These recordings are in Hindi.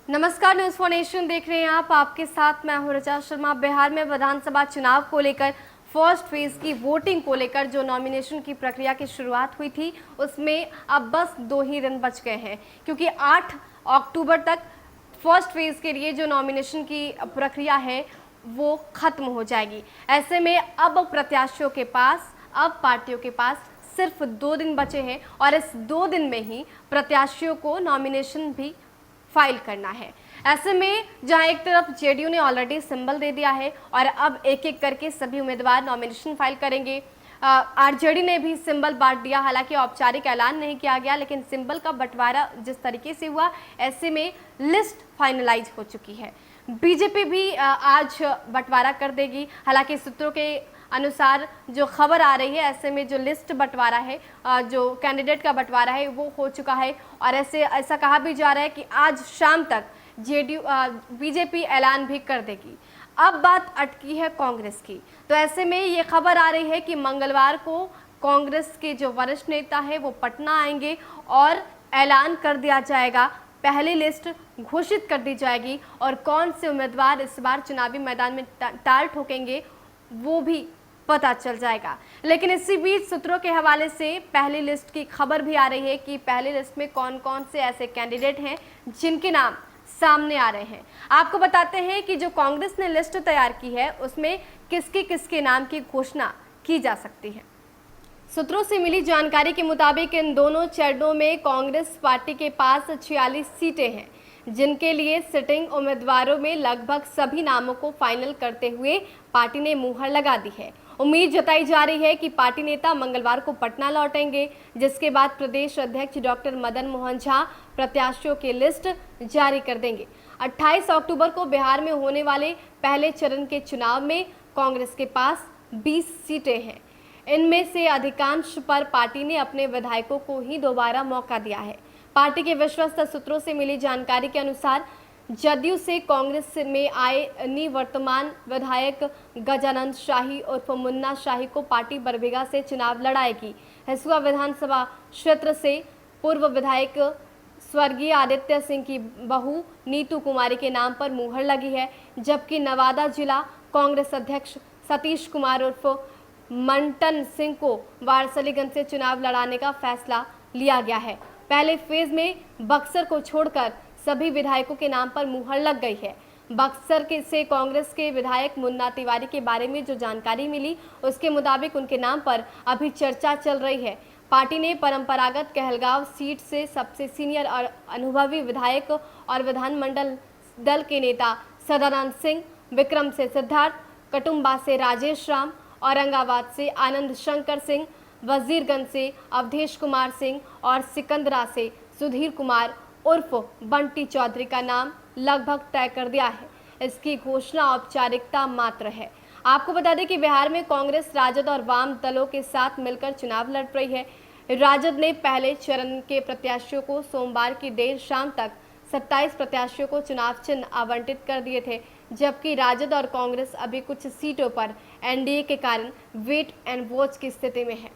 नमस्कार, न्यूज़ फॉर नेशन देख रहे हैं आप। आपके साथ मैं हूं रचा शर्मा। बिहार में विधानसभा चुनाव को लेकर फर्स्ट फेज की वोटिंग को लेकर जो नॉमिनेशन की प्रक्रिया की शुरुआत हुई थी, उसमें अब बस 2 ही दिन बच गए हैं, क्योंकि 8 अक्टूबर तक फर्स्ट फेज के लिए जो नॉमिनेशन की प्रक्रिया है वो खत्म हो जाएगी। ऐसे में अब प्रत्याशियों के पास, अब पार्टियों के पास सिर्फ 2 दिन बचे हैं और इस 2 दिन में ही प्रत्याशियों को नॉमिनेशन भी फाइल करना है। ऐसे में जहां एक तरफ जेडीयू ने ऑलरेडी सिंबल दे दिया है और अब एक एक करके सभी उम्मीदवार नॉमिनेशन फाइल करेंगे। आरजेडी ने भी सिंबल बांट दिया, हालांकि औपचारिक ऐलान नहीं किया गया, लेकिन सिंबल का बंटवारा जिस तरीके से हुआ, ऐसे में लिस्ट फाइनलाइज हो चुकी है। बीजेपी भी आज बंटवारा कर देगी। हालांकि सूत्रों के अनुसार जो खबर आ रही है, ऐसे में जो लिस्ट बंटवारा है, जो कैंडिडेट का बंटवारा है वो हो चुका है और ऐसा कहा भी जा रहा है कि आज शाम तक बीजेपी ऐलान भी कर देगी। अब बात अटकी है कांग्रेस की। तो ऐसे में ये खबर आ रही है कि मंगलवार को कांग्रेस के जो वरिष्ठ नेता है वो पटना आएंगे और ऐलान कर दिया जाएगा, पहली लिस्ट घोषित कर दी जाएगी और कौन से उम्मीदवार इस बार चुनावी मैदान में ताल ठोकेंगे वो भी पता चल जाएगा। लेकिन इसी बीच सूत्रों के हवाले से पहली लिस्ट की खबर भी आ रही है कि पहली लिस्ट में कौन कौन से ऐसे कैंडिडेट हैं जिनके नाम सामने आ रहे हैं। आपको बताते हैं कि जो कांग्रेस ने लिस्ट तैयार की है उसमें किसके किसके नाम की घोषणा की जा सकती है। सूत्रों से मिली जानकारी के मुताबिक इन दोनों चरणों में कांग्रेस पार्टी के पास 46 सीटें हैं, जिनके लिए सिटिंग उम्मीदवारों में लगभग सभी नामों को फाइनल करते हुए पार्टी ने मुहर लगा दी है। उम्मीद जताई जा रही है कि पार्टी नेता मंगलवार को पटना लौटेंगे, जिसके बाद प्रदेश अध्यक्ष डॉक्टर मदन मोहन झा प्रत्याशियों की लिस्ट जारी कर देंगे। 28 अक्टूबर को बिहार में होने वाले पहले चरण के चुनाव में कांग्रेस के पास 20 सीटें हैं। इनमें से अधिकांश पर पार्टी ने अपने विधायकों को ही दोबारा मौका दिया है। पार्टी के विश्वस्त सूत्रों से मिली जानकारी के अनुसार जदयू से कांग्रेस में आए निवर्तमान विधायक गजानंद शाही उर्फ मुन्ना शाही को पार्टी बरबीघा से चुनाव लड़ाएगी। हिसुआ विधानसभा क्षेत्र से पूर्व विधायक स्वर्गीय आदित्य सिंह की बहू नीतू कुमारी के नाम पर मुहर लगी है, जबकि नवादा जिला कांग्रेस अध्यक्ष सतीश कुमार उर्फ मंटन सिंह को वारसलीगंज से चुनाव लड़ाने का फैसला लिया गया है। पहले फेज में बक्सर को छोड़कर सभी विधायकों के नाम पर मुहर लग गई है। बक्सर से कांग्रेस के विधायक मुन्ना तिवारी के बारे में जो जानकारी मिली, उसके मुताबिक उनके नाम पर अभी चर्चा चल रही है। पार्टी ने परंपरागत कहलगांव सीट से सबसे सीनियर और अनुभवी विधायक और विधानमंडल दल के नेता सदानंद सिंह, विक्रम से सिद्धार्थ, कटुम्बा से राजेश राम, औरंगाबाद से आनंद शंकर सिंह, वजीरगंज से अवधेश कुमार सिंह और सिकंदरा से सुधीर कुमार उर्फ बंटी चौधरी का नाम लगभग तय कर दिया है। इसकी घोषणा औपचारिकता मात्र है। आपको बता दें कि बिहार में कांग्रेस, राजद और वाम दलों के साथ मिलकर चुनाव लड़ रही है। राजद ने पहले चरण के प्रत्याशियों को सोमवार की देर शाम तक 27 प्रत्याशियों को चुनाव चिन्ह आवंटित कर दिए थे, जबकि राजद और कांग्रेस अभी कुछ सीटों पर एनडीए के कारण वेट एंड वॉच की स्थिति में है।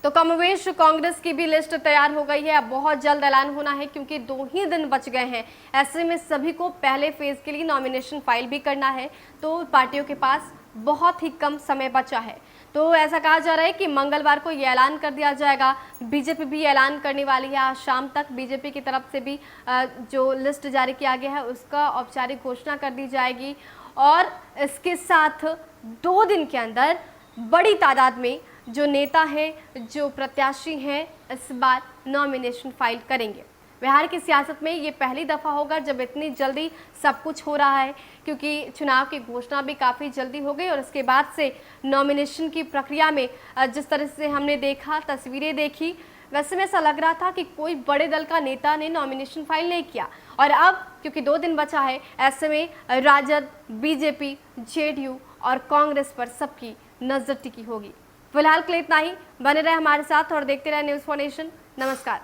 तो कमोवेश कांग्रेस की भी लिस्ट तैयार हो गई है। अब बहुत जल्द ऐलान होना है, क्योंकि 2 ही दिन बच गए हैं। ऐसे में सभी को पहले फेज के लिए नॉमिनेशन फाइल भी करना है, तो पार्टियों के पास बहुत ही कम समय बचा है। तो ऐसा कहा जा रहा है कि मंगलवार को ये ऐलान कर दिया जाएगा। बीजेपी भी ऐलान करने वाली है। आज शाम तक बीजेपी की तरफ से भी जो लिस्ट जारी किया गया है उसका औपचारिक घोषणा कर दी जाएगी और इसके साथ 2 दिन के अंदर बड़ी तादाद में जो नेता हैं, जो प्रत्याशी हैं, इस बार नॉमिनेशन फाइल करेंगे। बिहार की सियासत में ये पहली दफ़ा होगा जब इतनी जल्दी सब कुछ हो रहा है, क्योंकि चुनाव की घोषणा भी काफ़ी जल्दी हो गई और उसके बाद से नॉमिनेशन की प्रक्रिया में जिस तरह से हमने देखा, तस्वीरें देखी, वैसे में ऐसा लग रहा था कि कोई बड़े दल का नेता ने नॉमिनेशन फाइल नहीं किया। और अब क्योंकि 2 दिन बचा है, ऐसे में राजद, बीजेपी, जेडीयू और कांग्रेस पर सबकी नज़र टिकी होगी। फिलहाल के लिए इतना ही। बने रहे हमारे साथ और देखते रहे न्यूज़ फॉर नेशन। नमस्कार।